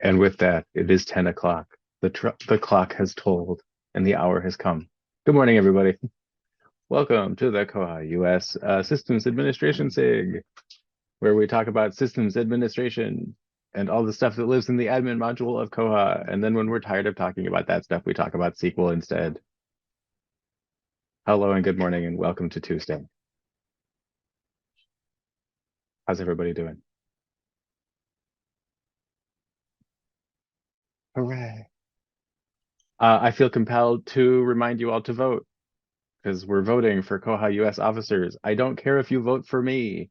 And with that, it is 10 o'clock. The clock has tolled and the hour has come. Good morning, everybody. Welcome to the koha-US Systems Administration SIG, where we talk about systems administration and all the stuff that lives in the admin module of Koha. And then when we're tired of talking about that stuff, we talk about SQL instead. Hello and good morning and welcome to Tuesday. How's everybody doing? Hooray. I feel compelled to remind you all to vote because we're voting for koha-US officers. I don't care if you vote for me,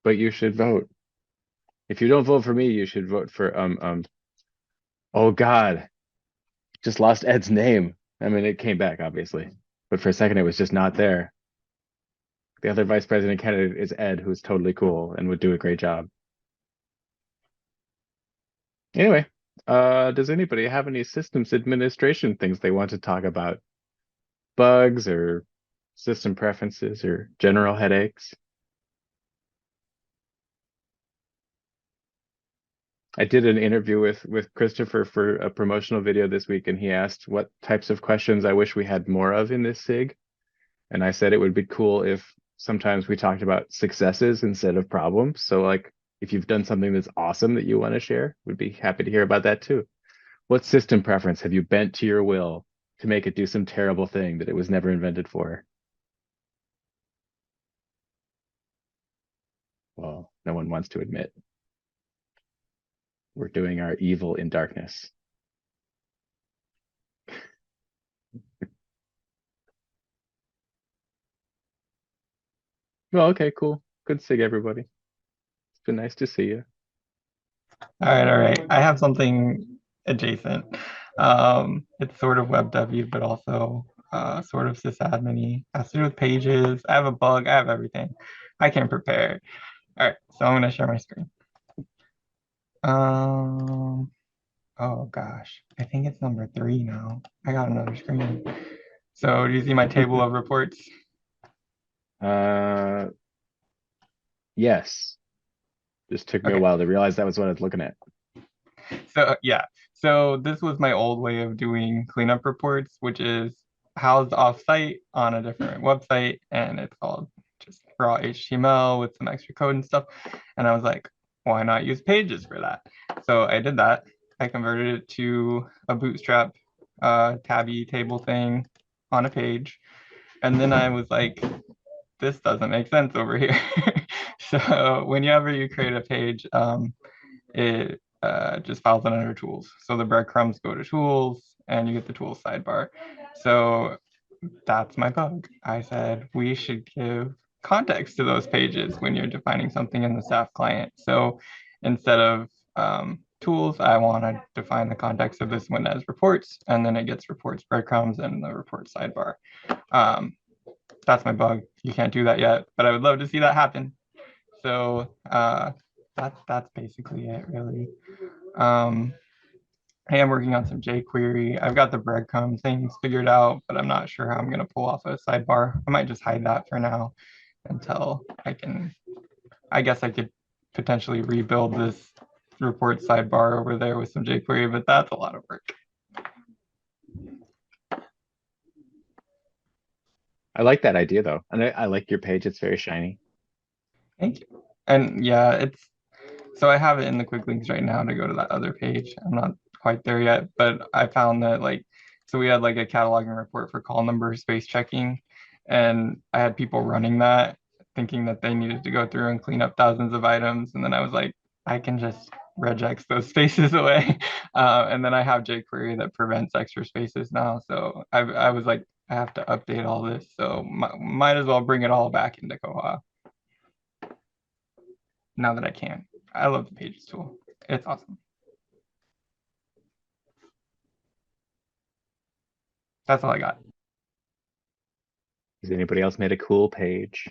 but you should vote. If you don't vote for me, you should vote for oh God, just lost Ed's name. I mean, it came back obviously, but for a second it was just not there. The other vice president candidate is Ed, who's totally cool and would do a great job. Anyway, does anybody have any systems administration things they want to talk about? Bugs or system preferences or general headaches? I did an interview with Christopher for a promotional video this week, and he asked what types of questions I wish we had more of in this SIG. And I said it would be cool if sometimes we talked about successes instead of problems. So like if you've done something that's awesome that you want to share, we'd be happy to hear about that too. What system preference have you bent to your will to make it do some terrible thing that it was never invented for? Well, no one wants to admit. We're doing our evil in darkness. Well, okay, cool. Good SIG, everybody. It's been nice to see you. All right. I have something adjacent. It's sort of WebW, but also sort of sysadmin-y. Has to do with pages. I have a bug. I have everything. I can prepare. All right. So I'm going to share my screen. Oh gosh. I think it's number 3 now. I got another screen. So do you see my table of reports? Yes. Just took me a Okay. while to realize that was what I was looking at. So yeah. So this was my old way of doing cleanup reports, which is housed offsite on a different website, and it's called just raw HTML with some extra code and stuff. And I was like, why not use pages for that? So I did that. I converted it to a Bootstrap tabby table thing on a page. And then I was like, this doesn't make sense over here. So whenever you create a page, it just files it under tools. So the breadcrumbs go to tools and you get the tools sidebar. So that's my bug. I said we should give context to those pages when you're defining something in the staff client. So instead of tools, I want to define the context of this one as reports, and then it gets reports breadcrumbs and the report sidebar. That's my bug. You can't do that yet, but I would love to see that happen. So that's basically it, really. I am working on some jQuery. I've got the breadcrumb things figured out, but I'm not sure how I'm going to pull off a sidebar. I might just hide that for now until I can. I guess I could potentially rebuild this report sidebar over there with some jQuery, but that's a lot of work. I like that idea though. And I like your page. It's very shiny. Thank you. And yeah, it's so I have it in the quick links right now to go to that other page. I'm not quite there yet, but I found that so we had like a cataloging report for call number space checking, and I had people running that thinking that they needed to go through and clean up thousands of items. And then I was like, I can just regex those spaces away. And then I have jQuery that prevents extra spaces now. So I was like, I have to update all this. So might as well bring it all back into Koha now that I can. I love the Pages tool. It's awesome. That's all I got. Has anybody else made a cool page?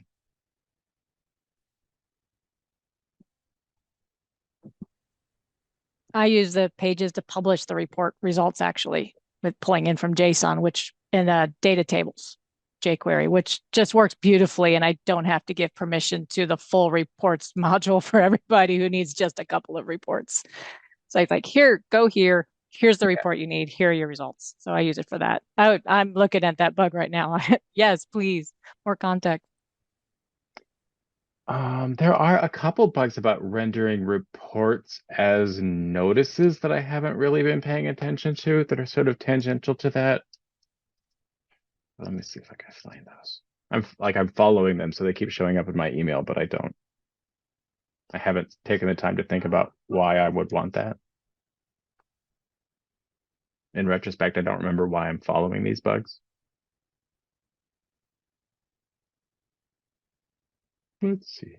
I use the pages to publish the report results actually with pulling in from JSON, which in data tables, jQuery, which just works beautifully. And I don't have to give permission to the full reports module for everybody who needs just a couple of reports. So it's like, here, go here. Here's the report you need. Here are your results. So I use it for that. I'm looking at that bug right now. Yes, please, more context. There are a couple bugs about rendering reports as notices that I haven't really been paying attention to that are sort of tangential to that. Let me see if I can find those. I'm following them, so they keep showing up in my email, but I haven't taken the time to think about why I would want that. In retrospect, I don't remember why I'm following these bugs. Let's see.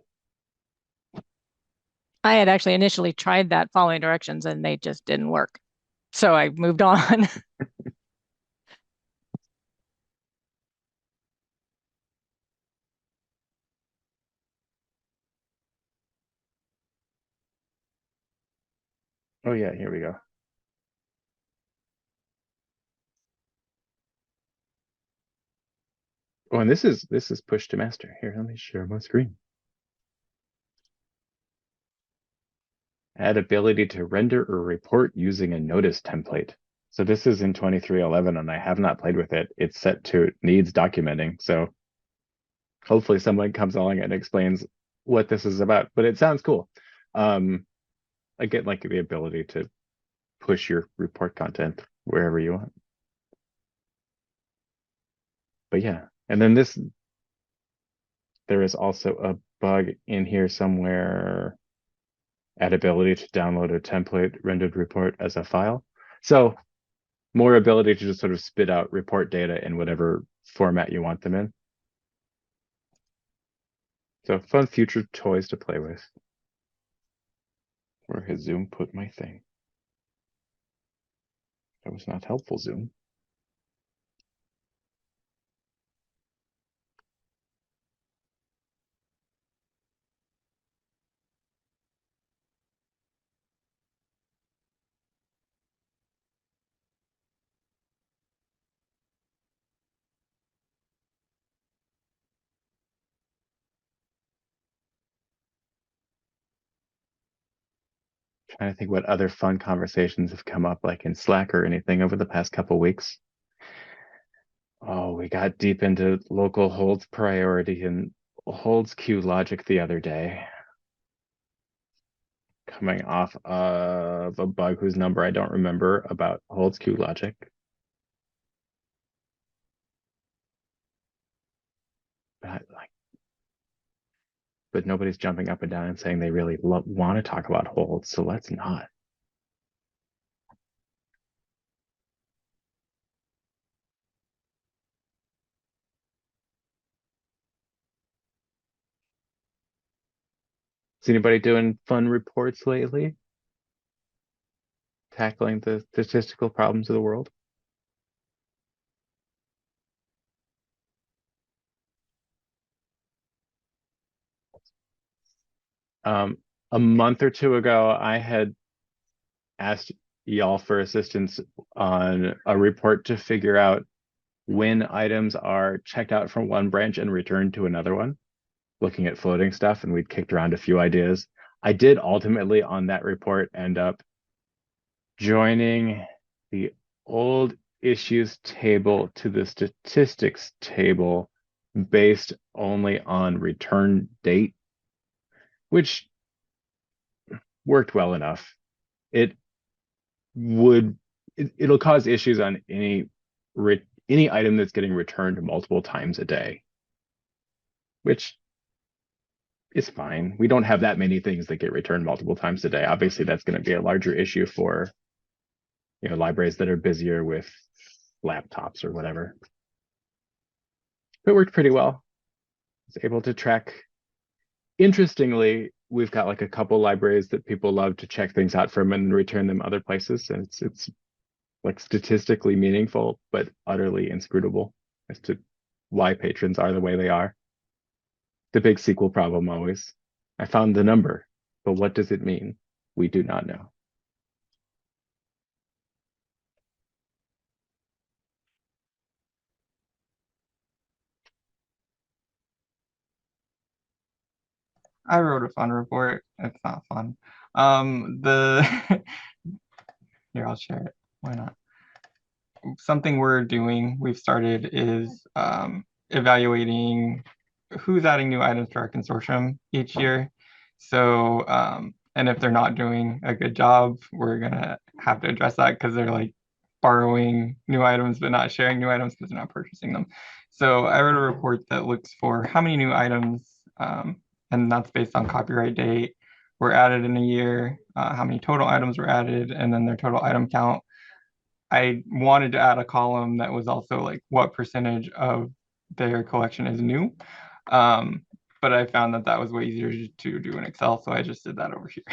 I had actually initially tried that following directions and they just didn't work. So I moved on. Oh yeah, here we go. Oh, and this is push to master. Here, let me share my screen. Add ability to render or report using a notice template. So this is in 2311 and I have not played with it. It's set to needs documenting. So hopefully someone comes along and explains what this is about, but it sounds cool. I get like the ability to push your report content wherever you want. But yeah, and then there is also a bug in here somewhere. Add ability to download a template rendered report as a file. So more ability to just sort of spit out report data in whatever format you want them in. So fun future toys to play with. Where has Zoom put my thing? That was not helpful, Zoom. Trying to think what other fun conversations have come up, like in Slack or anything over the past couple weeks. Oh, we got deep into local holds priority and holds queue logic the other day. Coming off of a bug whose number I don't remember about holds queue logic. But nobody's jumping up and down and saying they really want to talk about holds, so let's not. Is anybody doing fun reports lately? Tackling the statistical problems of the world? A month or two ago, I had asked y'all for assistance on a report to figure out when items are checked out from one branch and returned to another one, looking at floating stuff, and we'd kicked around a few ideas. I did ultimately on that report end up joining the old issues table to the statistics table based only on return date, which worked well enough. It'll cause issues on any item that's getting returned multiple times a day, which is fine. We don't have that many things that get returned multiple times a day. Obviously, that's going to be a larger issue for libraries that are busier with laptops or whatever. It worked pretty well. I was able to track. Interestingly, we've got like a couple libraries that people love to check things out from and return them other places, and it's like statistically meaningful, but utterly inscrutable as to why patrons are the way they are. The big SQL problem always. I found the number, but what does it mean? We do not know. I wrote a fun report. It's not fun. The here, I'll share it. Why not? Something we're doing, we've started is evaluating who's adding new items to our consortium each year. So, and if they're not doing a good job, we're gonna have to address that because they're like borrowing new items but not sharing new items because they're not purchasing them. So I wrote a report that looks for how many new items, and that's based on copyright date, were added in a year, how many total items were added, and then their total item count. I wanted to add a column that was also like what percentage of their collection is new. But I found that that was way easier to do in Excel, so I just did that over here.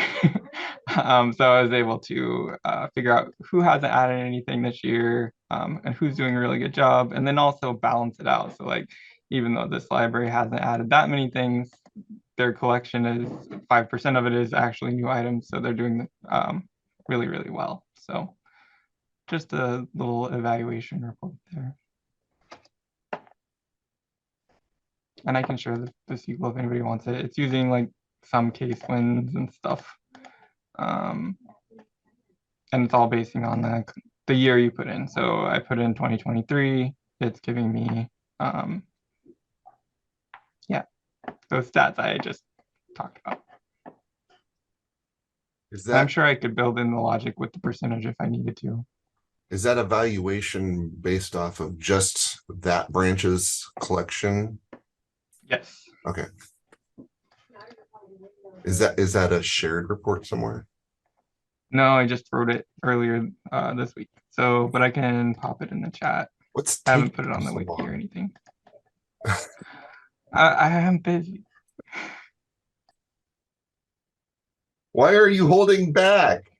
So I was able to figure out who hasn't added anything this year, and who's doing a really good job, and then also balance it out. So like, even though this library hasn't added that many things, their collection is 5% of it is actually new items, so they're doing really, really well. So just a little evaluation report there. And I can share the sequel if anybody wants it. It's using like some case wins and stuff. And it's all basing on the year you put in. So I put in 2023. It's giving me, yeah, those stats I just talked about. I'm sure I could build in the logic with the percentage if I needed to. Is that evaluation based off of just that branch's collection? Yes. Okay. Is that a shared report somewhere? No, I just wrote it earlier this week. So, but I can pop it in the chat. I haven't put it on the wiki or anything. I am busy. Why are you holding back?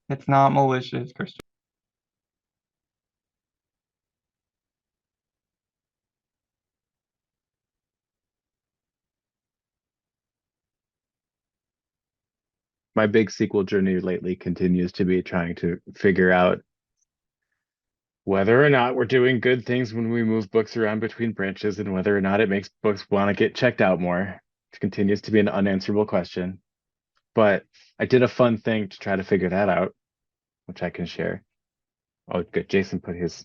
It's not malicious, Christian. My big SQL journey lately continues to be trying to figure out whether or not we're doing good things when we move books around between branches and whether or not it makes books want to get checked out more. It continues to be an unanswerable question. But I did a fun thing to try to figure that out, which I can share. Oh, good. Jason put his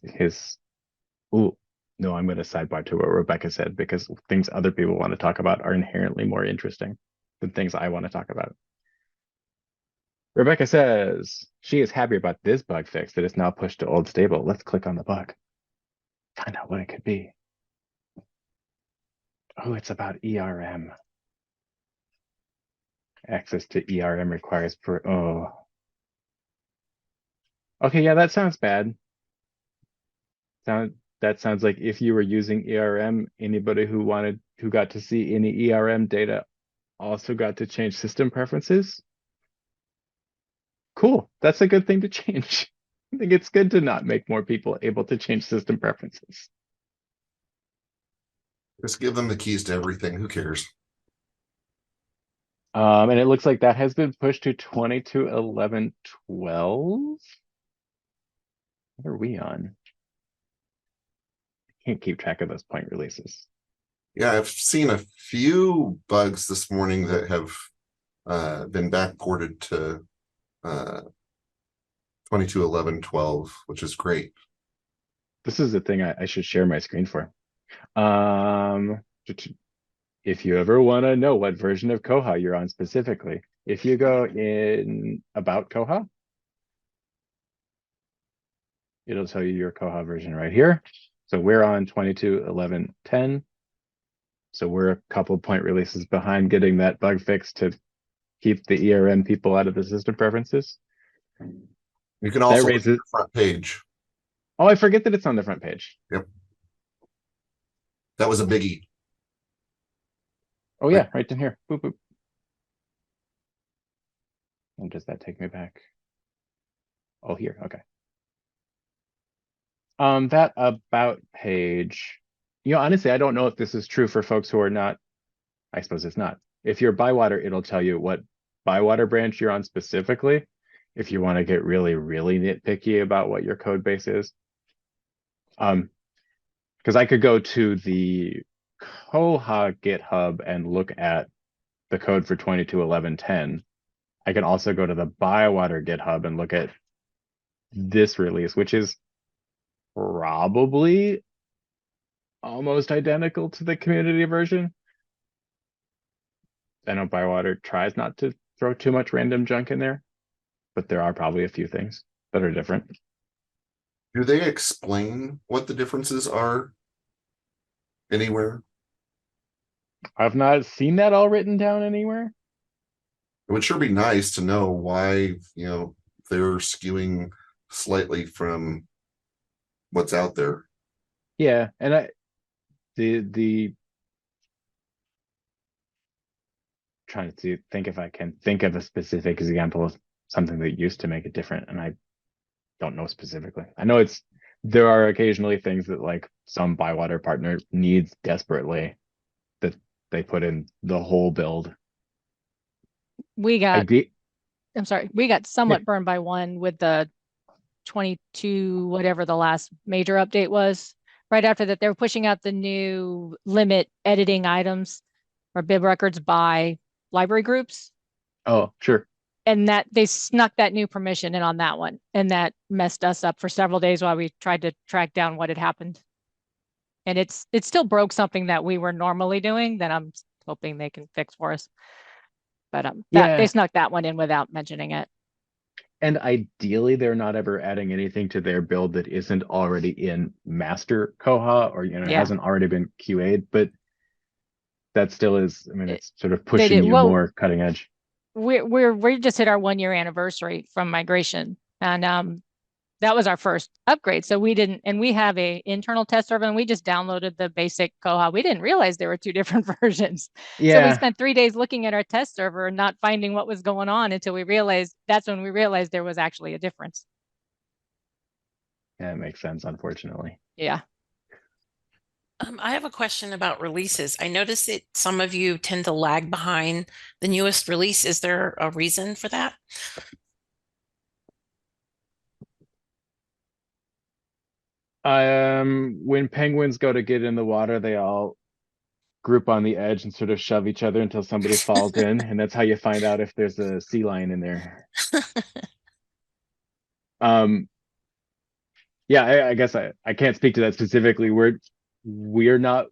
ooh, no, I'm going to sidebar to what Rebecca said because things other people want to talk about are inherently more interesting than things I want to talk about. Rebecca says she is happy about this bug fix that is now pushed to old stable. Let's click on the bug. Find out what it could be. Oh, it's about ERM. Access to ERM requires Okay, yeah, that sounds bad. That sounds like if you were using ERM, anybody who got to see any ERM data also got to change system preferences. Cool, that's a good thing to change. I think it's good to not make more people able to change system preferences. Just give them the keys to everything. Who cares? And it looks like that has been pushed to 22.11.12. What are we on? I can't keep track of those point releases. Yeah, I've seen a few bugs this morning that have been backported to 22.11.12, which is great. This is the thing I should share my screen for. If you ever want to know what version of Koha you're on specifically, if you go in About Koha, it'll tell you your Koha version right here. So we're on 22.11.10. So we're a couple point releases behind getting that bug fixed to keep the ERM people out of the system preferences. You can also look at the front page. Oh, I forget that it's on the front page. Yep. That was a biggie. Oh yeah, right in here. Boop, boop. And does that take me back? Oh, here, okay. That about page, honestly, I don't know if this is true for folks who are not, I suppose it's not. If you're Bywater, it'll tell you what Bywater branch you're on specifically. If you want to get really, really nitpicky about what your code base is. Because I could go to the Koha GitHub and look at the code for 22.11.10, I can also go to the Bywater GitHub and look at this release, which is probably almost identical to the community version. I know Bywater tries not to throw too much random junk in there, but there are probably a few things that are different. Do they explain what the differences are anywhere? I've not seen that all written down anywhere. It would sure be nice to know why, they're skewing slightly from what's out there. Yeah, and the trying to think if I can think of a specific example of something that used to make it different, and I don't know specifically. I know there are occasionally things that like some Bywater partner needs desperately that they put in the whole build. We got, Yeah. I'm sorry, we got somewhat burned by one with the 22, whatever the last major update was. Right after that, they were pushing out the new limit editing items or bib records by library groups. Oh, sure. And that they snuck that new permission in on that one. And that messed us up for several days while we tried to track down what had happened. And it still broke something that we were normally doing that I'm hoping they can fix for us. But they snuck that one in without mentioning it. And ideally, they're not ever adding anything to their build that isn't already in master Koha or hasn't already been QA'd. But that still is, I mean, it's sort of pushing you more cutting edge. We just hit our 1-year anniversary from migration, and that was our first upgrade. So we have a internal test server, and we just downloaded the basic Koha. We didn't realize there were 2 different versions. Yeah. So we spent 3 days looking at our test server and not finding what was going on until that's when we realized there was actually a difference. Yeah, it makes sense, unfortunately. Yeah. I have a question about releases. I noticed that some of you tend to lag behind the newest release. Is there a reason for that? When penguins go to get in the water, they all group on the edge and sort of shove each other until somebody falls in, and that's how you find out if there's a sea lion in there. Yeah, I guess I can't speak to that specifically. We're not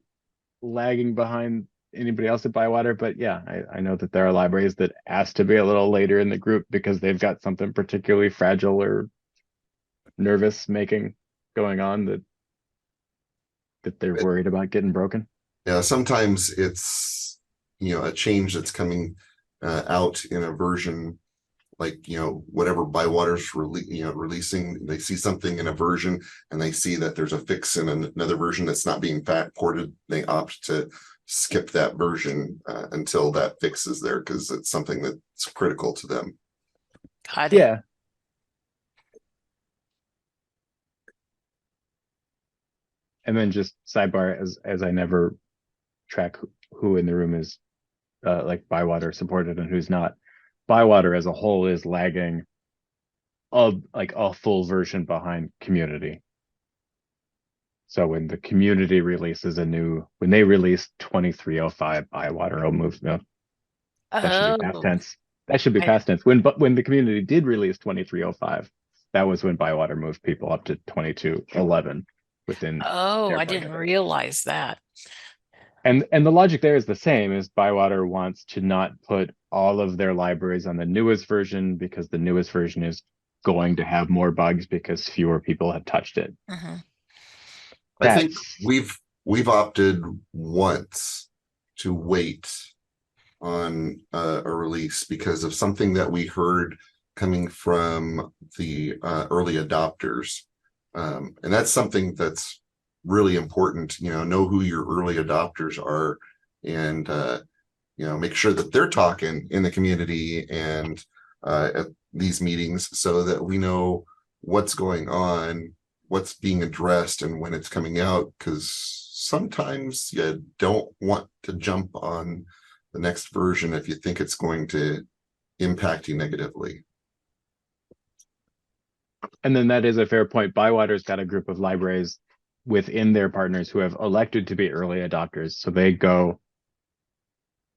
lagging behind anybody else at Bywater, but yeah, I know that there are libraries that ask to be a little later in the group because they've got something particularly fragile or nervous making going on that they're worried about getting broken. Yeah, sometimes it's a change that's coming out in a version like whatever Bywater's releasing. They see something in a version and they see that there's a fix in another version that's not being ported. They opt to skip that version until that fix is there because it's something that's critical to them. Got it. Yeah. And then just sidebar, as I never track who in the room is like Bywater supported and who's not. Bywater as a whole is lagging like a full version behind community. So when the community releases when they release 23.05, Bywater will move. No, that should be past tense. That should be past tense. When the community did release 23.05, that was when Bywater moved people up to 22.11 within. I didn't realize that. And the logic there is the same as Bywater wants to not put all of their libraries on the newest version because the newest version is going to have more bugs because fewer people have touched it. Mm-hmm. I think we've opted once to wait on a release because of something that we heard coming from the early adopters. And that's something that's really important, know who your early adopters are and, make sure that they're talking in the community and at these meetings so that we know what's going on, what's being addressed and when it's coming out, because sometimes you don't want to jump on the next version if you think it's going to impact you negatively. And then that is a fair point. Bywater's got a group of libraries within their partners who have elected to be early adopters. So they go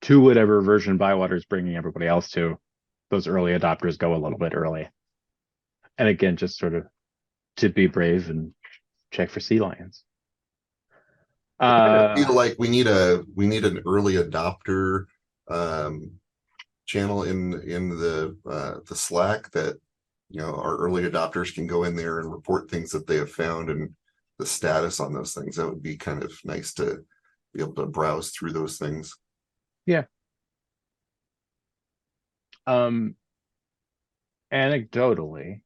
to whatever version Bywater is bringing everybody else to, those early adopters go a little bit early. And again, just sort of to be brave and check for sea lions. I feel like we need an early adopter channel in the Slack that, you know, our early adopters can go in there and report things that they have found and the status on those things. That would be kind of nice to be able to browse through those things. Yeah. Anecdotally,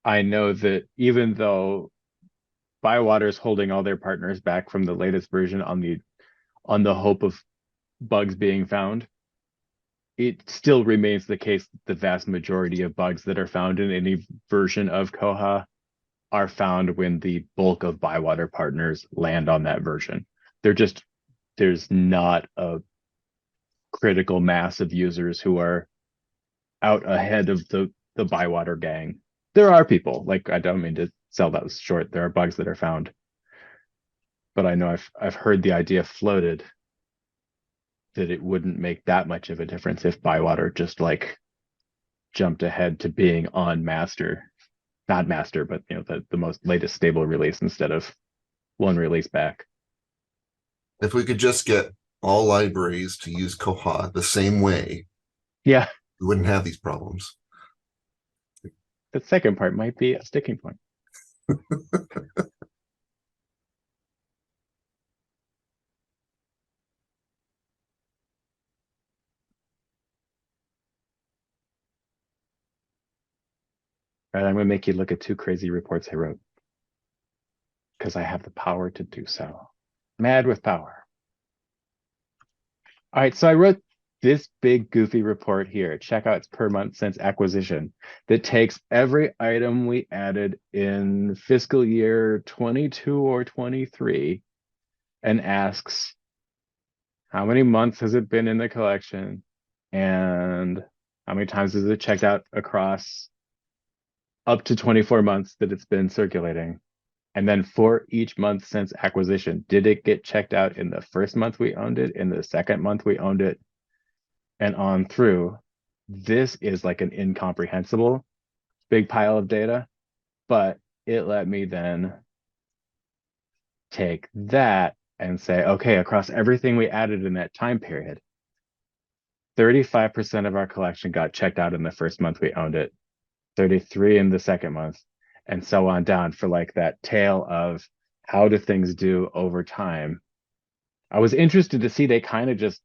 I know that even though Bywater is holding all their partners back from the latest version on the hope of bugs being found, it still remains the case that the vast majority of bugs that are found in any version of Koha are found when the bulk of Bywater partners land on that version. There's not a critical mass of users who are out ahead of the Bywater gang. There are people, like, I don't mean to sell that short. There are bugs that are found. But I know I've heard the idea floated that it wouldn't make that much of a difference if Bywater just like jumped ahead to being on master, not master, but you know, the most latest stable release instead of one release back. If we could just get all libraries to use Koha the same way, Yeah, we wouldn't have these problems. the second part might be a sticking point. All right, I'm going to make you look at 2 crazy reports I wrote because I have the power to do so. Mad with power. All right, so I wrote this big goofy report here, checkouts per month since acquisition, that takes every item we added in fiscal year 22 or 23 and asks, how many months has it been in the collection? And how many times has it checked out across up to 24 months that it's been circulating? And then for each month since acquisition, did it get checked out in the first month we owned it, in the second month we owned it, and on through? This is like an incomprehensible big pile of data, but it let me then take that and say, okay, across everything we added in that time period, 35% of our collection got checked out in the first month we owned it, 33 in the second month, and so on down for like that tail of how do things do over time. I was interested to see they kind of just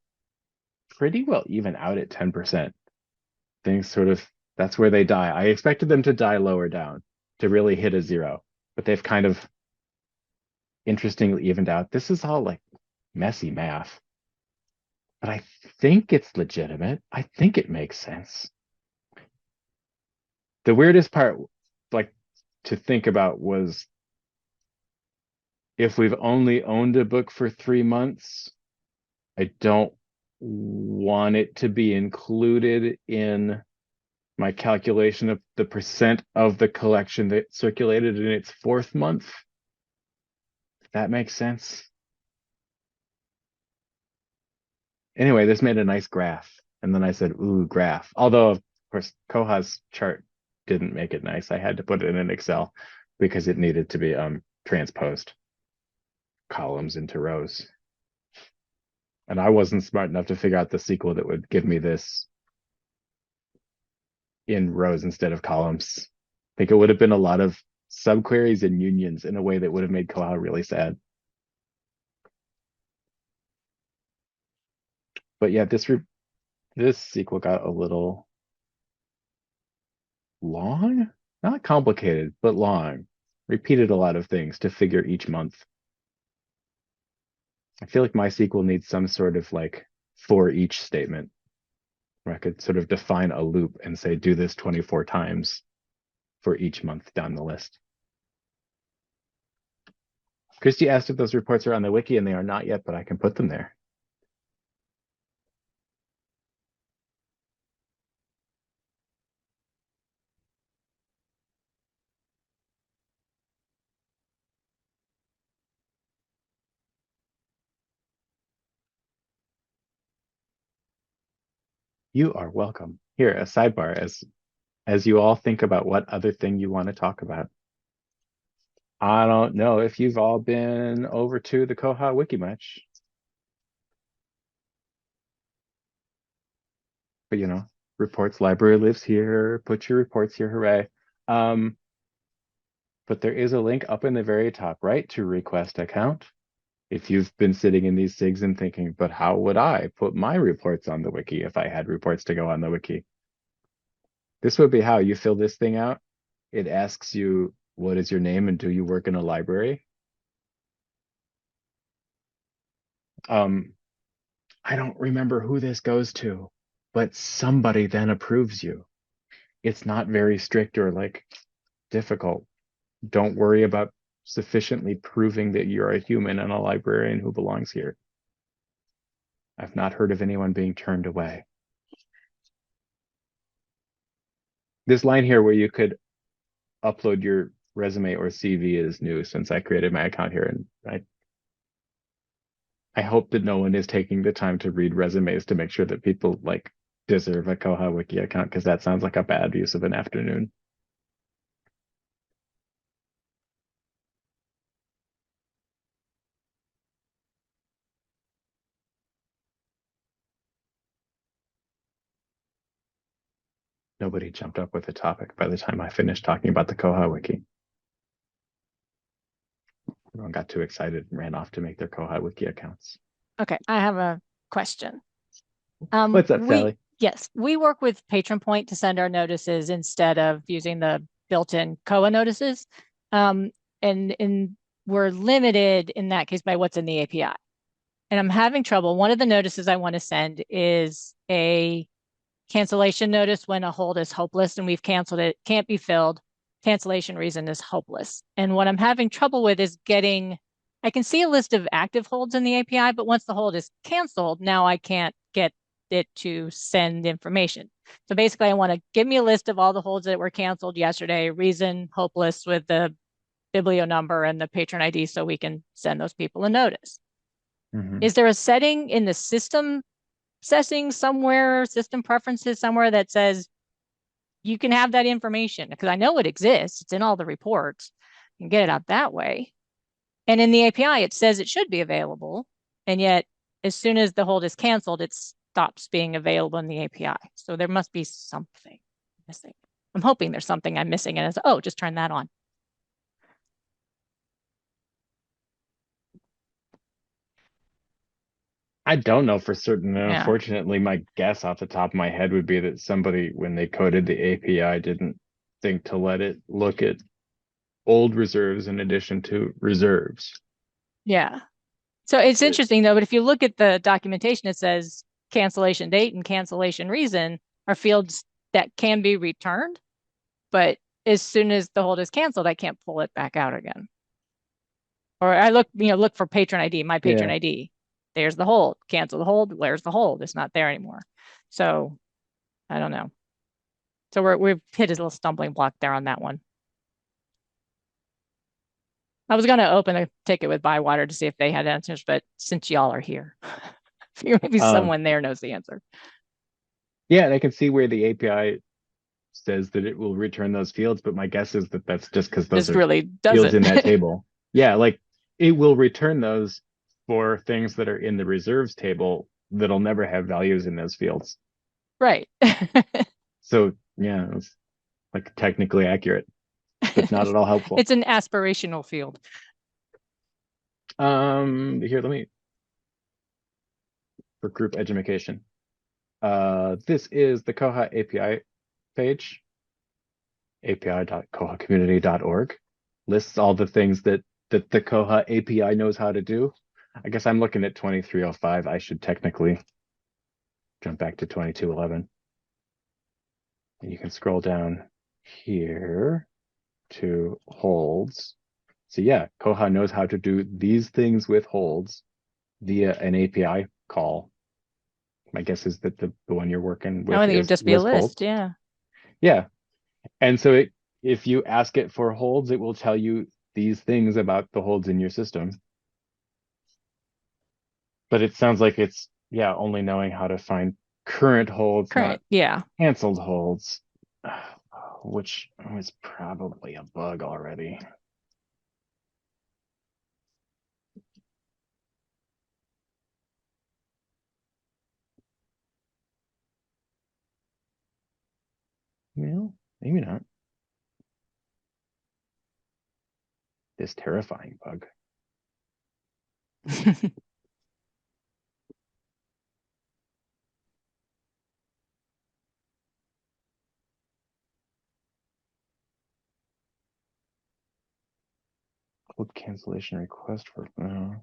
pretty well even out at 10%. Things sort of, that's where they die. I expected them to die lower down to really hit a 0, but they've kind of interestingly evened out. This is all like messy math, but I think it's legitimate. I think it makes sense. The weirdest part, like, to think about was if we've only owned a book for 3 months, I don't want it to be included in my calculation of the percent of the collection that circulated in its 4th month. If that makes sense. Anyway, this made a nice graph. And then I said, ooh, graph. Although, of course, Koha's chart didn't make it nice. I had to put it in Excel because it needed to be transposed columns into rows. And I wasn't smart enough to figure out the SQL that would give me this in rows instead of columns. I think it would have been a lot of subqueries and unions in a way that would have made Koha really sad. But yeah, this SQL got a little long, not complicated, but long. Repeated a lot of things to figure each month. I feel like MySQL needs some sort of like for each statement where I could sort of define a loop and say, do this 24 times for each month down the list. Christie asked if those reports are on the wiki, and they are not yet, but I can put them there. You are welcome. Here, a sidebar as you all think about what other thing you want to talk about. I don't know if you've all been over to the Koha wiki much. But you know, reports library lives here, put your reports here, hooray. But there is a link up in the very top right to request account. If you've been sitting in these SIGs and thinking, but how would I put my reports on the wiki if I had reports to go on the wiki? This would be how you fill this thing out. It asks you, what is your name and do you work in a library? I don't remember who this goes to, but somebody then approves you. It's not very strict or like difficult. Don't worry about sufficiently proving that you're a human and a librarian who belongs here. I've not heard of anyone being turned away. This line here where you could upload your resume or CV is new since I created my account here, and I hope that no one is taking the time to read resumes to make sure that people like deserve a Koha wiki account, because that sounds like a bad use of an afternoon. Nobody jumped up with a topic by the time I finished talking about the Koha wiki. Everyone got too excited and ran off to make their Koha wiki accounts. Okay, I have a question. What's up, Sally? Yes, we work with Patron Point to send our notices instead of using the built-in koha notices. And we're limited in that case by what's in the API. And I'm having trouble. One of the notices I want to send is a cancellation notice when a hold is hopeless and we've canceled it, can't be filled. Cancellation reason is hopeless. And what I'm having trouble with is I can see a list of active holds in the API, but once the hold is canceled, now I can't get it to send information. So basically I want to give me a list of all the holds that were canceled yesterday, reason hopeless with the biblio number and the patron ID so we can send those people a notice. Mm-hmm. Is there a setting in the system settings somewhere, system preferences somewhere that says you can have that information? Because I know it exists. It's in all the reports. You can get it out that way. And in the API, it says it should be available. And yet, as soon as the hold is canceled, it stops being available in the API. So there must be something missing. I'm hoping there's something I'm missing. And it's, oh, just turn that on. I don't know for certain. Yeah. Unfortunately, my guess off the top of my head would be that somebody, when they coded the API, didn't think to let it look at old reserves in addition to reserves. Yeah. So it's interesting though, but if you look at the documentation, it says cancellation date and cancellation reason are fields that can be returned. But as soon as the hold is canceled, I can't pull it back out again. Or I look for patron ID, my patron ID. There's the hold, cancel the hold. Where's the hold? It's not there anymore. So I don't know. So we've hit a little stumbling block there on that one. I was going to open a ticket with Bywater to see if they had answers, but since y'all are here, maybe someone there knows the answer. Yeah, and I can see where the API says that it will return those fields, but my guess is that that's just because those are really fields in that table. Yeah, like it will return those for things that are in the reserves table that'll never have values in those fields. Right. So yeah, it's like technically accurate, but not at all helpful. It's an aspirational field. Here, let me, for group education. This is the Koha API page, api.kohacommunity.org. Lists all the things that the Koha API knows how to do. I guess I'm looking at 2305. I should technically jump back to 2211. And you can scroll down here to holds. So yeah, Koha knows how to do these things with holds via an API call. My guess is that the one you're working with I think it'd just be a list. Holds. Yeah. Yeah. And so if you ask it for holds, it will tell you these things about the holds in your system. But it sounds like it's, yeah, only knowing how to find current holds, Current, not yeah. canceled holds, which was probably a bug already. Well, maybe not. This terrifying bug. Hold cancellation request for oh.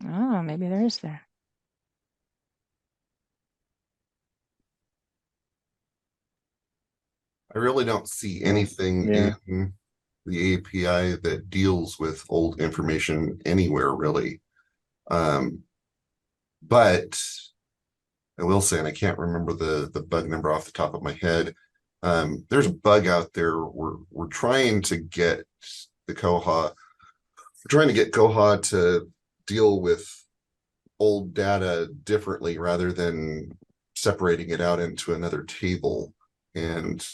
Oh, maybe there is there. I really don't see anything Yeah. in the API that deals with old information anywhere really. But I will say, and I can't remember the bug number off the top of my head. There's a bug out there. We're trying to get the Koha, we're trying to get Koha to deal with old data differently rather than separating it out into another table. And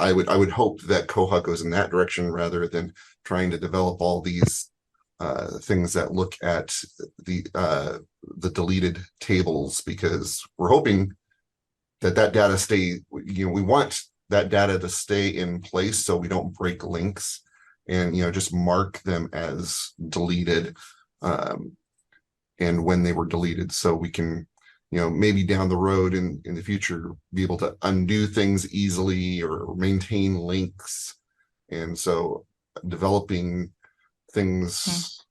I would hope that Koha goes in that direction rather than trying to develop all these things that look at the deleted tables, because we're hoping that data stay, we want that data to stay in place so we don't break links and, just mark them as deleted and when they were deleted, so we can, maybe down the road in the future, be able to undo things easily or maintain links. And so developing things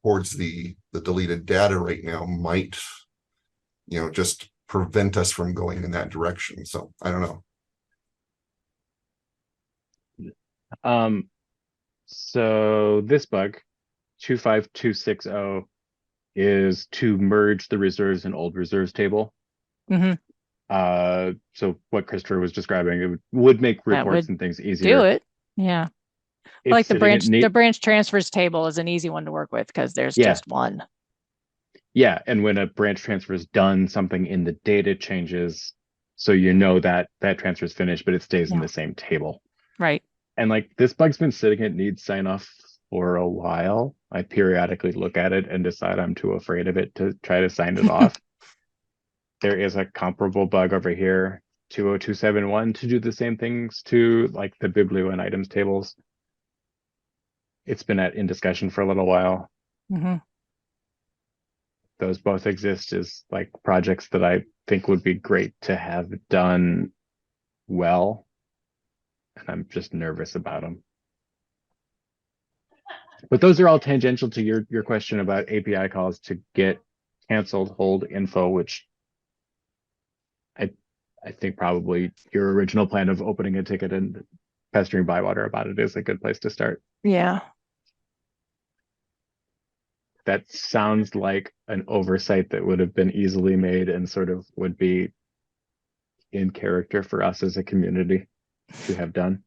towards the deleted data right now might, just prevent us from going in that direction. So I don't know. So this bug, 25260, is to merge the reserves and old reserves table. So what Christopher was describing, it would make reports and things easier. Do it. Yeah. It's Like the sitting branch transfers table is an easy one to work with because there's just one. Yeah, and when a branch transfer is done, something in the data changes, so that transfer is finished, but it stays in the same table. Right. And like this bug's been sitting, it needs sign off for a while. I periodically look at it and decide I'm too afraid of it to try to sign it off. There is a comparable bug over here, 20271, to do the same things to like the biblio and items tables. It's been in discussion for a little while. Those both exist as like projects that I think would be great to have done well. And I'm just nervous about them. But those are all tangential to your question about API calls to get canceled hold info, which I think probably your original plan of opening a ticket and pestering Bywater about it is a good place to start. Yeah. That sounds like an oversight that would have been easily made and sort of would be in character for us as a community to have done.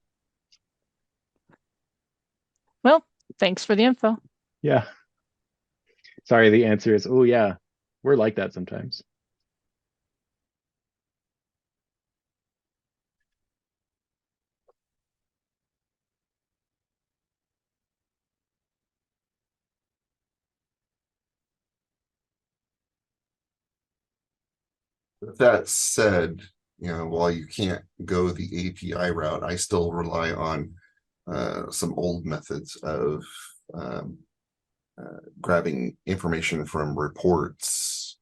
Well, thanks for the info. Yeah. Sorry, the answer is, oh yeah, we're like that sometimes. That said, while you can't go the API route, I still rely on some old methods of grabbing information from reports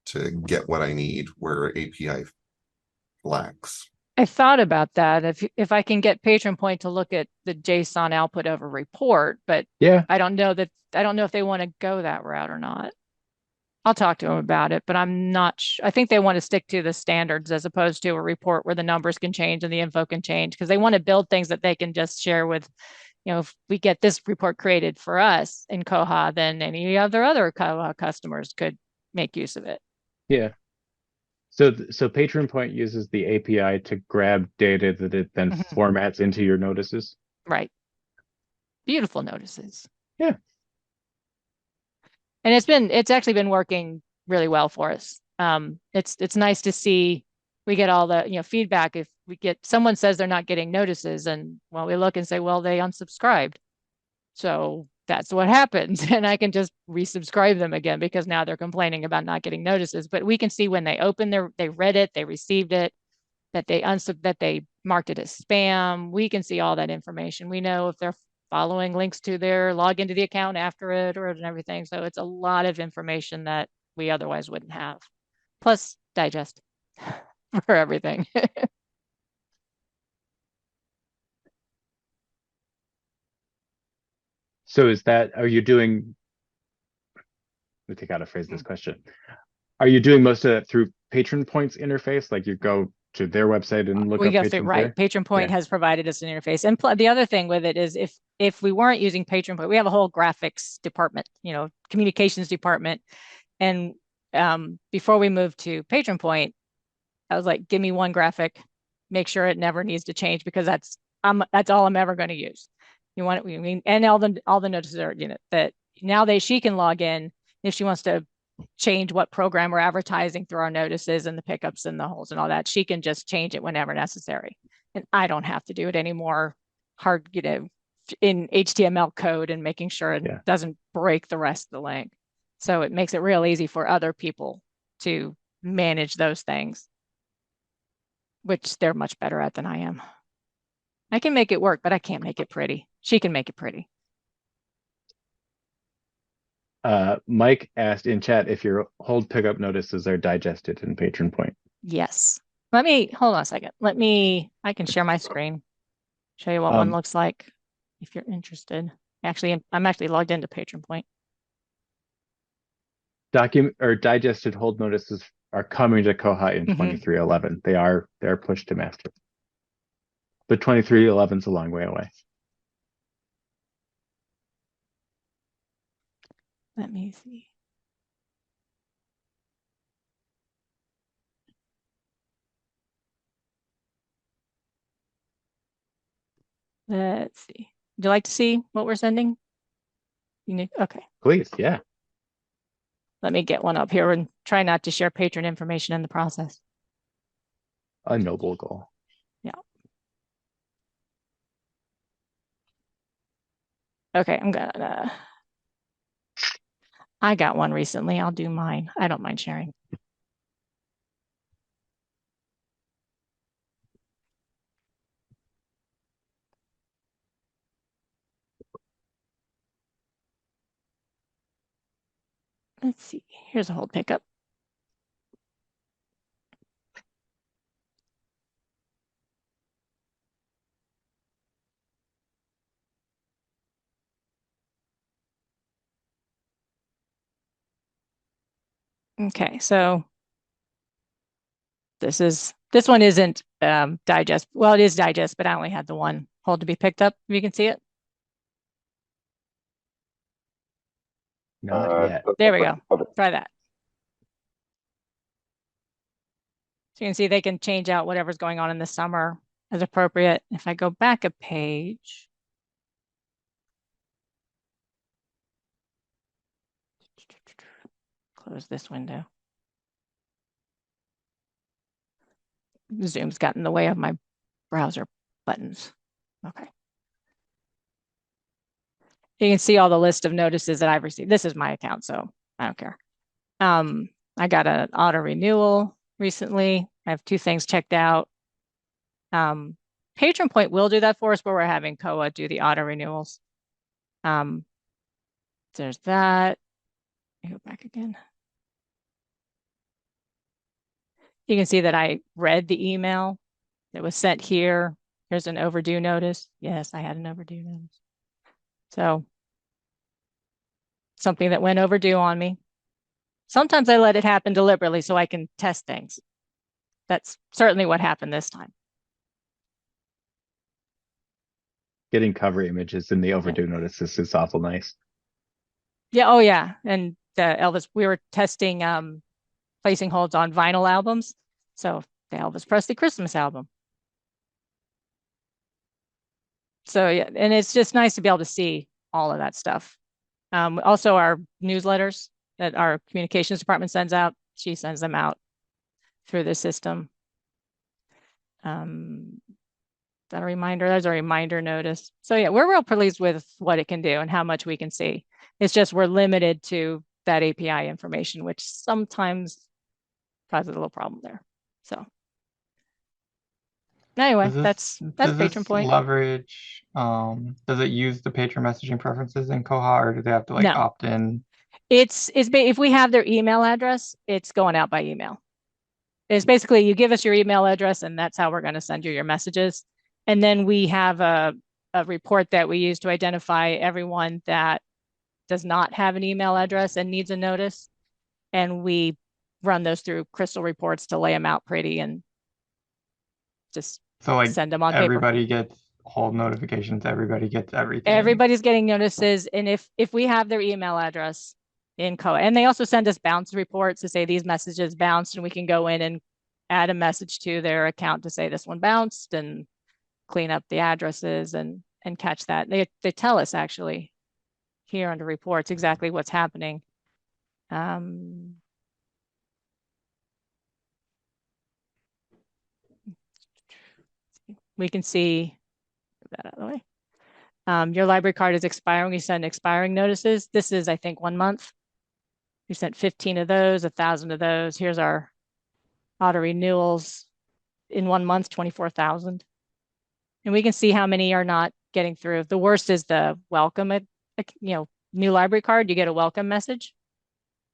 to get what I need where API lacks. I thought about that. If I can get Patron Point to look at the JSON output of a report, but yeah, I don't know if they want to go that route or not. I'll talk to them about it, but I'm not I think they want to stick to the standards as opposed to a report where the numbers can change and the info can change, because they want to build things that they can just share with, if we get this report created for us in Koha, then any other Koha customers could make use of it. Yeah. So Patron Point uses the API to grab data that it then formats into your notices. Right. beautiful notices. Yeah. And it's actually been working really well for us. It's nice to see we get all the, feedback. If we get someone says they're not getting notices, and well, we look and say, well, they unsubscribed. So that's what happens. And I can just resubscribe them again because now they're complaining about not getting notices. But we can see when they they read it, they received it, that they marked it as spam. We can see all that information. We know if they're following links to their log into the account after it and everything. So it's a lot of information that we otherwise wouldn't have. Plus digest for everything. So are you doing, let me think how to phrase this question. Are you doing most of it through Patron Point's interface? Like you go to their website and look We up go through, patrons right. there? Patron Point has provided us an interface. And the other thing with it is if we weren't using Patron Point, we have a whole graphics department, communications department. And before we moved to Patron Point, I was like, give me one graphic, make sure it never needs to change because that's all I'm ever going to use. And all the notices are, that now she can log in if she wants to change what program we're advertising through our notices and the pickups and the holes and all that. She can just change it whenever necessary. And I don't have to do it anymore hard, in HTML code and making sure it doesn't break the rest of the link. So it makes it real easy for other people to manage those things, which they're much better at than I am. I can make it work, but I can't make it pretty. She can make it pretty. Mike asked in chat if your hold pickup notices are digested in Patron Point. Yes. Hold on a second. I can share my screen, show you what one looks like if you're interested. Actually, I'm actually logged into Patron Point. Digested hold notices are coming to Koha in 2311. They're pushed to master. But 2311 is a long way away. Let me see. Let's see. Would you like to see what we're sending? Okay. Please, yeah. Let me get one up here and try not to share patron information in the process. A noble goal. Yeah. Okay, I got one recently. I'll do mine. I don't mind sharing. Let's see. Here's a hold pickup. Okay, so this one isn't digest. Well, it is digest, but I only had the one hold to be picked up. If you can see it. Not yet. There we go. Try that. So you can see they can change out whatever's going on in the summer as appropriate. If I go back a page. Close this window. Zoom's got in the way of my browser buttons. Okay. You can see all the list of notices that I've received. This is my account, so I don't care. I got an auto renewal recently. I have 2 things checked out. Patron Point will do that for us, but we're having Koha do the auto renewals. There's that. I go back again. You can see that I read the email that was sent here. Here's an overdue notice. Yes, I had an overdue notice. So something that went overdue on me. Sometimes I let it happen deliberately so I can test things. That's certainly what happened this time. Getting cover images in the overdue notices is awful nice. Yeah. Oh, yeah. And Elvis, we were testing placing holds on vinyl albums. So the Elvis Presley Christmas album. So yeah, and it's just nice to be able to see all of that stuff. Also our newsletters that our communications department sends out, she sends them out through the system. That a reminder, there's a reminder notice. So yeah, we're real pleased with what it can do and how much we can see. It's just we're limited to that API information, which sometimes causes a little problem there. So anyway, that's Patron Point. Leverage, does it use the patron messaging preferences in Koha, or do they have to like opt in? It's if we have their email address, it's going out by email. It's basically you give us your email address and that's how we're going to send you your messages. And then we have a report that we use to identify everyone that does not have an email address and needs a notice. And we run those through Crystal reports to lay them out pretty and just send them on everybody paper. Gets all notifications, everybody gets everything. Everybody's getting notices. And if we have their email address in Koha, and they also send us bounce reports to say these messages bounced, and we can go in and add a message to their account to say this one bounced and clean up the addresses and catch that. They tell us actually here under reports exactly what's happening. We can see that out of the way. Your library card is expiring. We send expiring notices. This is, I think, 1 month. We sent 15 of those, 1,000 of those. Here's our auto renewals in 1 month, 24,000. And we can see how many are not getting through. The worst is the welcome, new library card, you get a welcome message.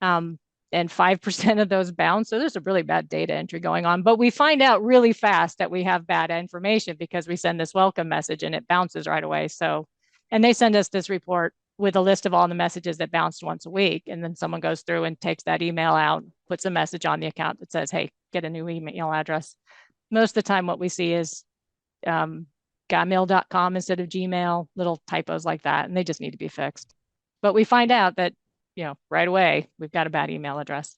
And 5% of those bounce. So there's a really bad data entry going on, but we find out really fast that we have bad information because we send this welcome message and it bounces right away. So, and they send us this report with a list of all the messages that bounced once a week. And then someone goes through and takes that email out, puts a message on the account that says, hey, get a new email address. Most of the time what we see is gmail.com instead of Gmail, little typos like that, and they just need to be fixed. But we find out that, right away, we've got a bad email address.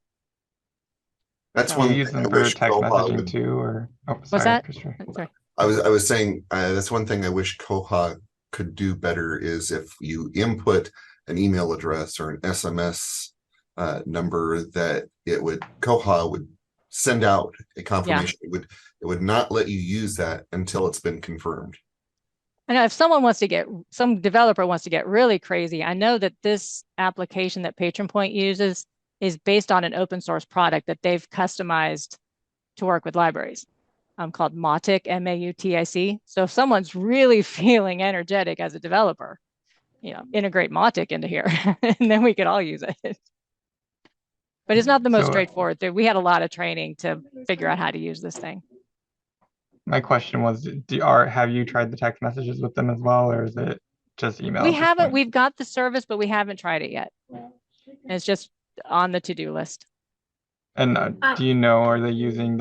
That's So one use thing them I for wish text Koha messaging would. too, or what's that? Sorry. I was saying that's one thing I wish Koha could do better is if you input an email address or an SMS number that Koha would send out a confirmation. Yeah. It would not let you use that until it's been confirmed. I know if some developer wants to get really crazy, I know that this application that Patron Point uses is based on an open source product that they've customized to work with libraries. Called Mautic, M-A-U-T-I-C. So if someone's really feeling energetic as a developer, integrate Mautic into here, and then we could all use it. But it's not the most straightforward. We had a lot of training to figure out how to use this thing. My question was, have you tried the text messages with them as well, or is it just email? We haven't. We've got the service, but we haven't tried it yet. And it's just on the to-do list. And do you know, are they using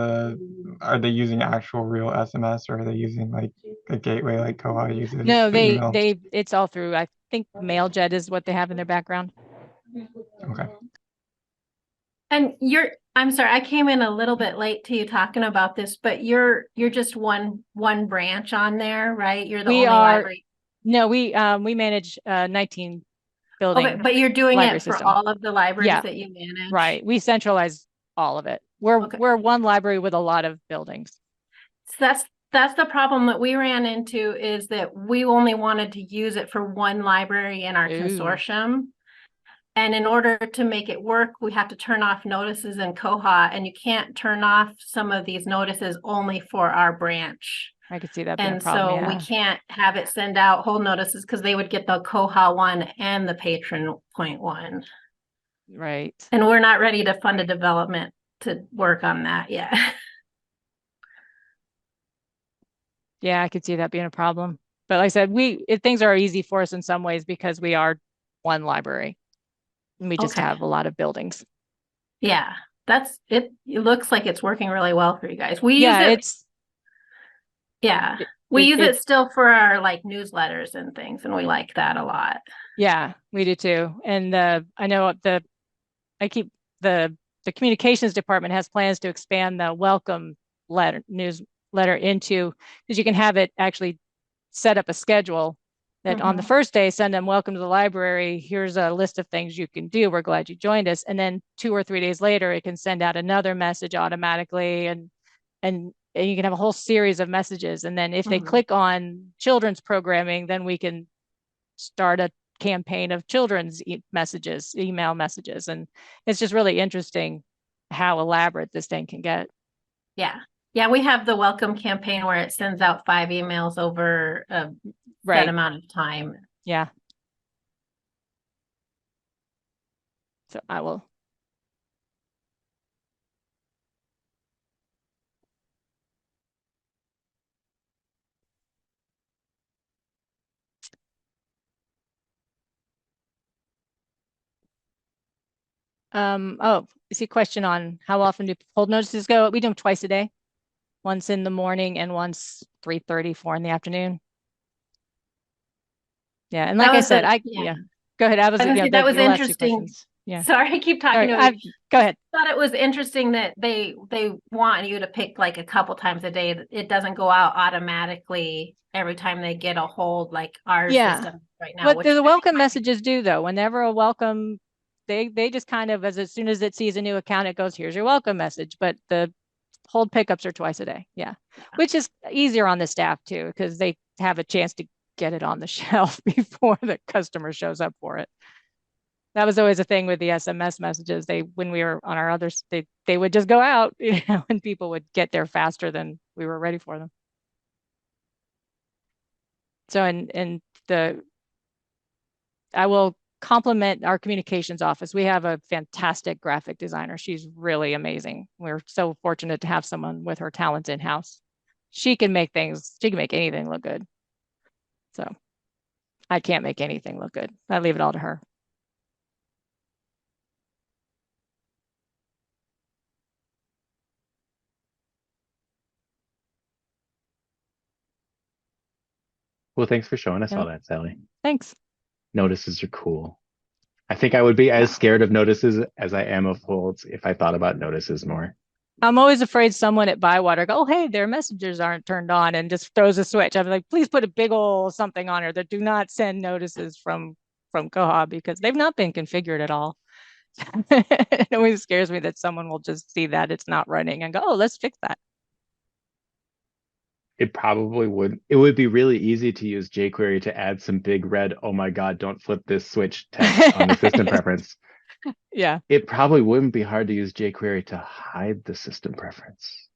actual real SMS, or are they using like a gateway like Koha uses? No, it's all through, I think MailJet is what they have in their background. Okay. And I'm sorry, I came in a little bit late to you talking about this, but you're just one branch on there, right? You're the only library. No, we manage 19 buildings. Okay, but you're doing it for all of the libraries that you manage. Right. We centralize all of it. We're one library with a lot of buildings. So that's the problem that we ran into, is that we only wanted to use it for one library in our consortium. And in order to make it work, we have to turn off notices in Koha, and you can't turn off some of these notices only for our branch. I could see that being a problem. And so we can't have it send out whole notices because they would get the Koha one and the Patron Point one. Right. And we're not ready to fund a development to work on that yet. Yeah, I could see that being a problem. But like I said, things are easy for us in some ways because we are one library. And we just have a lot of buildings. Yeah, it looks like it's working really well for you guys. We use it still for our like newsletters and things, and we like that a lot. Yeah, we do too. And I know the communications department has plans to expand the welcome newsletter into, because you can have it actually set up a schedule that on the Mhm. first day, send them, welcome to the library. Here's a list of things you can do. We're glad you joined us. And then 2 or 3 days later, it can send out another message automatically. And you can have a whole series of messages. And then if they Mhm. click on children's programming, then we can start a campaign of children's messages, email messages. And it's just really interesting how elaborate this thing can get. Yeah. Yeah, we have the welcome campaign where it sends out 5 emails over a set Right. amount of time. Yeah. So I will. Oh, I see a question on how often do hold notices go? We do them twice a day, once in the morning and once 3:30, 4 in the afternoon. Yeah, and like I said, yeah. Go ahead. I was gonna say, that was your last two interesting. questions. Yeah. Sorry, I keep talking Sorry, over you. go ahead. Thought it was interesting that they want you to pick like a couple times a day. It doesn't go out automatically every time they get a hold like our Yeah. system right now. What Which do the I think welcome might be- messages do though? Whenever a welcome, they just kind of as soon as it sees a new account, it goes, here's your welcome message. But the hold pickups are twice a day. Yeah. Which is easier on the staff too, because they have a chance to get it on the shelf before the customer shows up for it. That was always a thing with the SMS messages. When we were on our others, they would just go out, and people would get there faster than we were ready for them. So, I will compliment our communications office. We have a fantastic graphic designer. She's really amazing. We're so fortunate to have someone with her talents in-house. She can make anything look good. So I can't make anything look good. I leave it all to her. Well, thanks for showing us Yeah. all that, Sally. Thanks. Notices are cool. I think I would be as scared of notices as I am of holds if I thought about notices more. I'm always afraid someone at Bywater go, oh, hey, their messengers aren't turned on, and just throws a switch. I'm like, please put a big old something on her that do not send notices from Koha, because they've not been configured at all. It always scares me that someone will just see that it's not running and go, oh, let's fix that. It probably would. It would be really easy to use jQuery to add some big red, oh my God, don't flip this switch text on the system preference. Yeah. It probably wouldn't be hard to use jQuery to hide the system preference.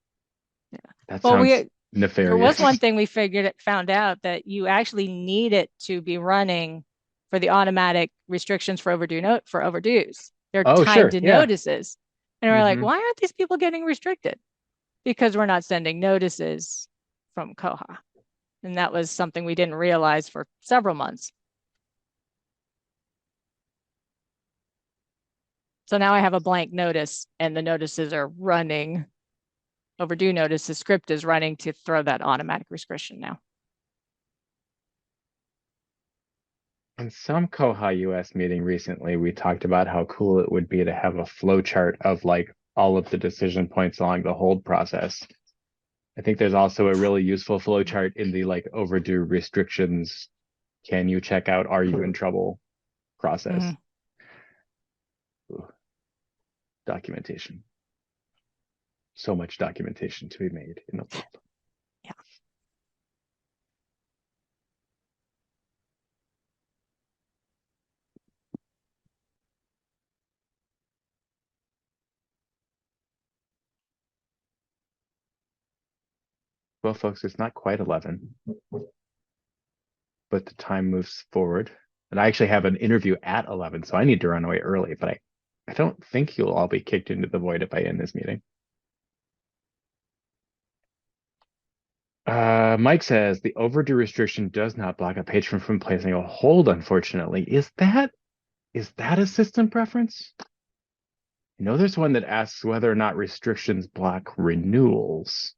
Yeah. That Well, sounds nefarious. there was one thing we found out that you actually need it to be running for the automatic restrictions for overdues. They're Oh, tied sure. to Yeah. notices. And we're like, Mhm. why aren't these people getting restricted? Because we're not sending notices from Koha. And that was something we didn't realize for several months. So now I have a blank notice and the notices are running. Overdue notice, the script is running to throw that automatic restriction now. In some koha-US meeting recently, we talked about how cool it would be to have a flow chart of like all of the decision points along the hold process. I think there's also a really useful flow chart in the like overdue restrictions. Can you check out, are you in trouble process? Ooh, documentation. So much documentation to be made in the world. Yeah. Well, folks, it's not quite 11, but the time moves forward. And I actually have an interview at 11, so I need to run away early, but I don't think you'll all be kicked into the void if I end this meeting. Mike says the overdue restriction does not block a patron from placing a hold, unfortunately. Is that a system preference? You know, there's one that asks whether or not restrictions block renewals.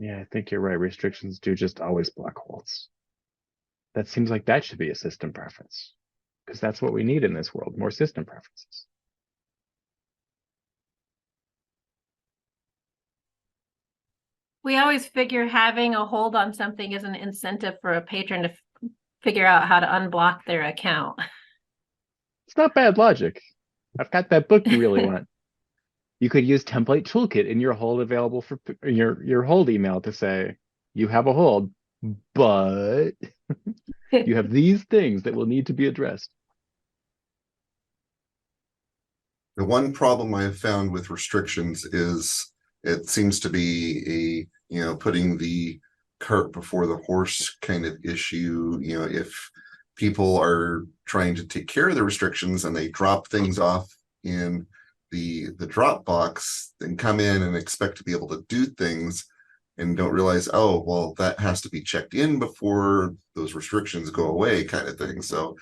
Yeah, I think you're right. Restrictions do just always block holds. That seems like that should be a system preference, because that's what we need in this world, more system preferences. We always figure having a hold on something is an incentive for a patron to figure out how to unblock their account. It's not bad logic. I've got that book you really want. You could use template toolkit in your hold available for your hold email to say, you have a hold, but you have these things that will need to be addressed. The one problem I have found with restrictions is it seems to be putting the cart before the horse kind of issue. If people are trying to take care of the restrictions and they drop things off in the drop box and come in and expect to be able to do things and don't realize, oh, well, that has to be checked in before those restrictions go away, kind of thing. So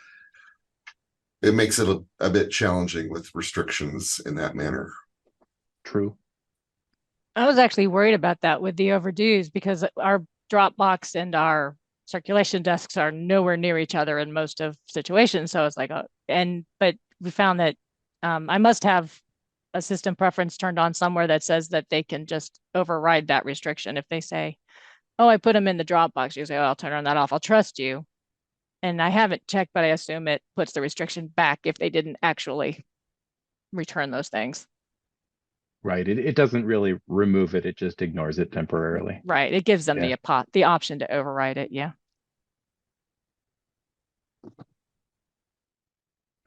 it makes it a bit challenging with restrictions in that manner. True. I was actually worried about that with the overdues because our Dropbox and our circulation desks are nowhere near each other in most of situations. So it's like, but we found that I must have a system preference turned on somewhere that says that they can just override that restriction. If they say, oh, I put them in the Dropbox, you say, oh, I'll turn that off. I'll trust you. And I haven't checked, but I assume it puts the restriction back if they didn't actually return those things. Right. It doesn't really remove it. It just ignores it temporarily. Right. It gives them Yeah. the option to override it. Yeah.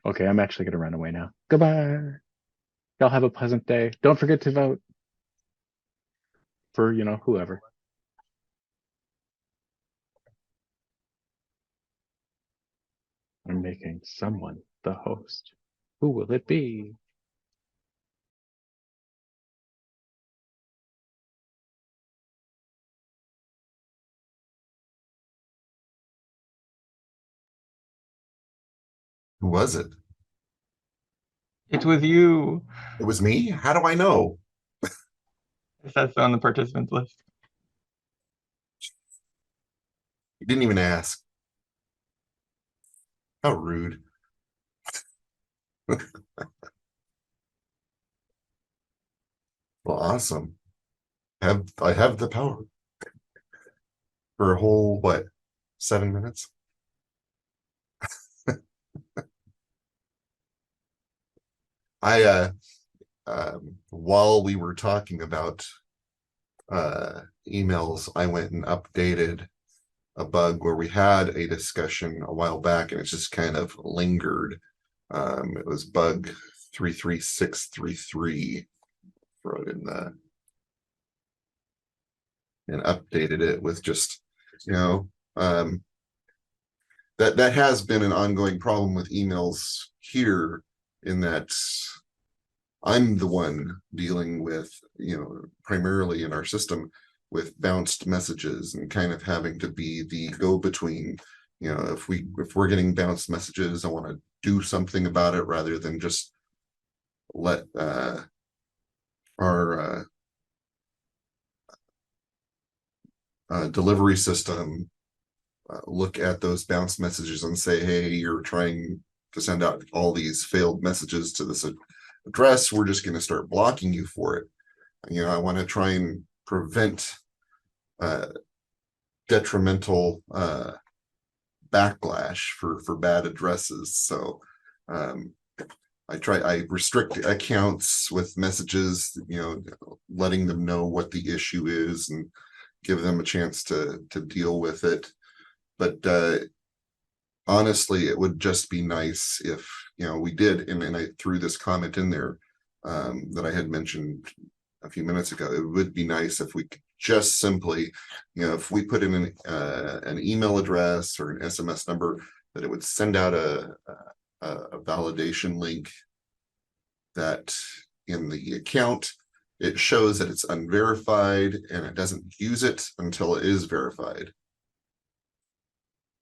Okay, I'm actually going to run away now. Goodbye. Y'all have a pleasant day. Don't forget to vote for, whoever. I'm making someone the host. Who will it be? Who was it? It was you. It was me? How do I know? It says so on the participants list. You didn't even ask. How rude. Well, awesome. I have the power for a whole, what, 7 minutes? I while we were talking about emails, I went and updated a bug where we had a discussion a while back and it's just kind of lingered. It was bug 33633. Wrote in the and updated it with just that has been an ongoing problem with emails here, in that I'm the one dealing with, primarily in our system with bounced messages and kind of having to be the go-between. If we're getting bounced messages, I want to do something about it rather than just let our delivery system look at those bounce messages and say, hey, you're trying to send out all these failed messages to this address. We're just going to start blocking you for it. I want to try and prevent detrimental backlash for bad addresses. So I restrict accounts with messages, letting them know what the issue is and give them a chance to deal with it. But honestly, it would just be nice if, we did, and I threw this comment in there that I had mentioned a few minutes ago. It would be nice if we could just simply, if we put in an email address or an SMS number, that it would send out a validation link that in the account, it shows that it's unverified and it doesn't use it until it is verified.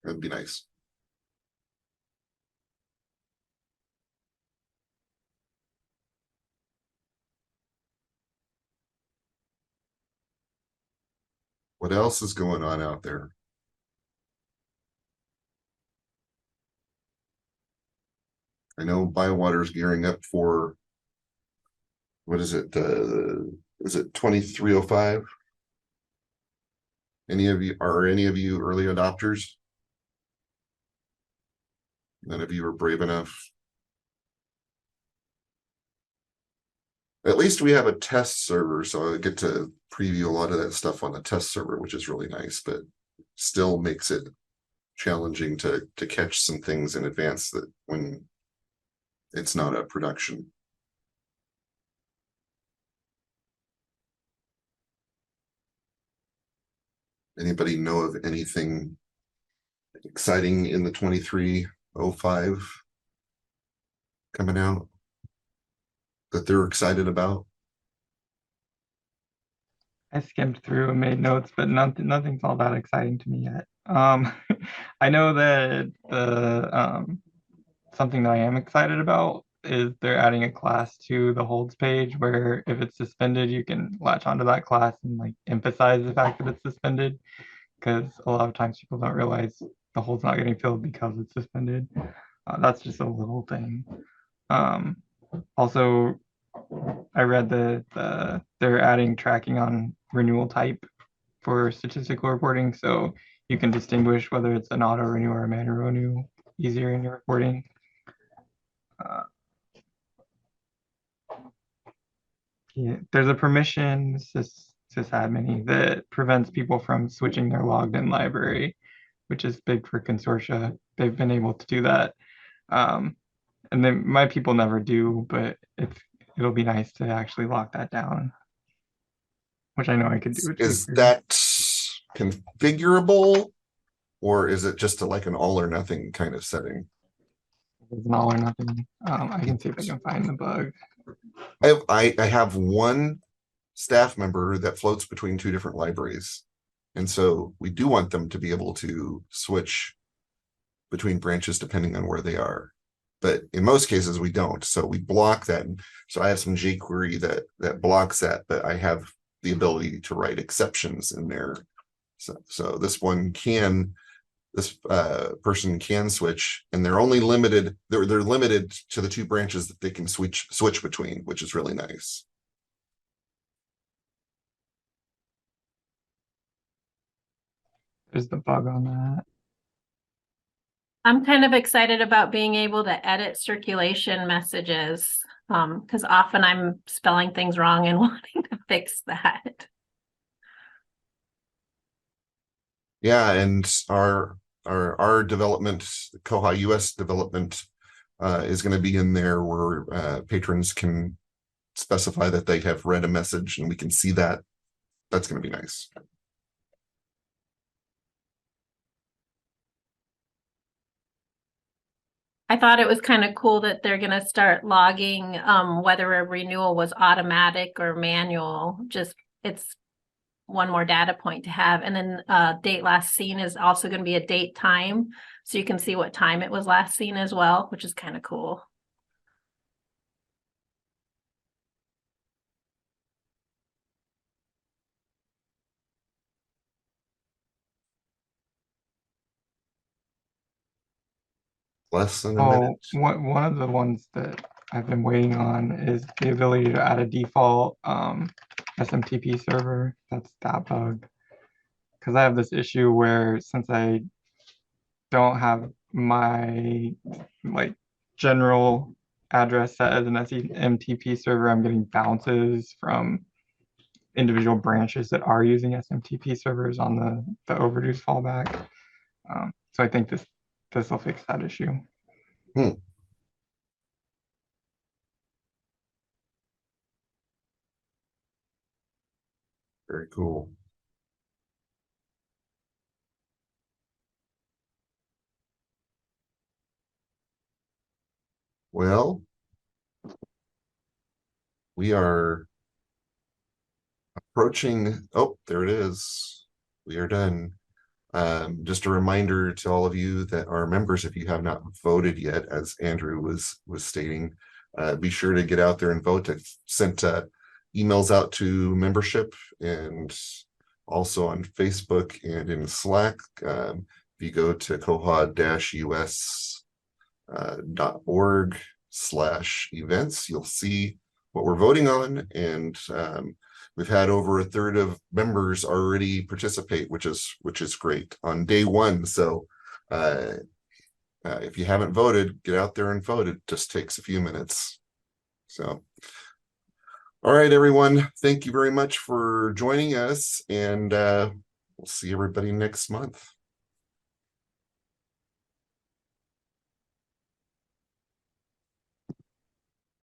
That'd be nice. What else is going on out there? I know Bywater's gearing up for, what is it? Is it 2305? Are any of you early adopters? None of you are brave enough. At least we have a test server, so I get to preview a lot of that stuff on the test server, which is really nice, but still makes it challenging to catch some things in advance that when it's not a production. Anybody know of anything exciting in the 2305 coming out that they're excited about? I skimmed through and made notes, but nothing's all that exciting to me yet. I know that the something that I am excited about is they're adding a class to the holds page where if it's suspended, you can latch onto that class and like emphasize the fact that it's suspended, because a lot of times people don't realize the hold's not getting filled because it's suspended. That's just a little thing. Also, I read that they're adding tracking on renewal type for statistical reporting, so you can distinguish whether it's an auto renew or a manual renew easier in your reporting. Yeah, there's a permission sysadmin that prevents people from switching their logged in library, which is big for consortia. They've been able to do that. And then my people never do, but it'll be nice to actually lock that down, which I know I could do. Is that configurable, or is it just like an all or nothing kind of setting? It's an all or nothing. I can see if I can find the bug. I have one staff member that floats between two different libraries, and so we do want them to be able to switch between branches depending on where they are. But in most cases we don't, so we block that. So I have some jQuery that blocks that, but I have the ability to write exceptions in there. So this person can switch, and they're only limited. They're limited to the two branches that they can switch between, which is really nice. There's the bug on that. I'm kind of excited about being able to edit circulation messages, because often I'm spelling things wrong and wanting to fix that. Yeah, and our development, koha-US development, is going to be in there where patrons can specify that they have read a message, and we can see that. That's going to be nice. I thought it was kind of cool that they're going to start logging whether a renewal was automatic or manual. Just it's one more data point to have. And then date last seen is also going to be a date time, so you can see what time it was last seen as well, which is kind of cool. Less than a minute. One of the ones that I've been waiting on is the ability to add a default SMTP server. That's that bug. Because I have this issue where since I don't have my like general address set as an SMTP server, I'm getting bounces from individual branches that are using SMTP servers on the overdue fallback. So I think this will fix that issue. Very cool. Well, we are approaching. Oh, there it is. We are done. Just a reminder to all of you that are members, if you have not voted yet, as Andrew was stating, be sure to get out there and vote. I've sent emails out to membership and also on Facebook and in Slack. If you go to koha-us.org/events, you'll see what we're voting on. And we've had over a third of members already participate, which is great on day one. So if you haven't voted, get out there and vote. It just takes a few minutes. So, all right, everyone. Thank you very much for joining us, and we'll see everybody next month.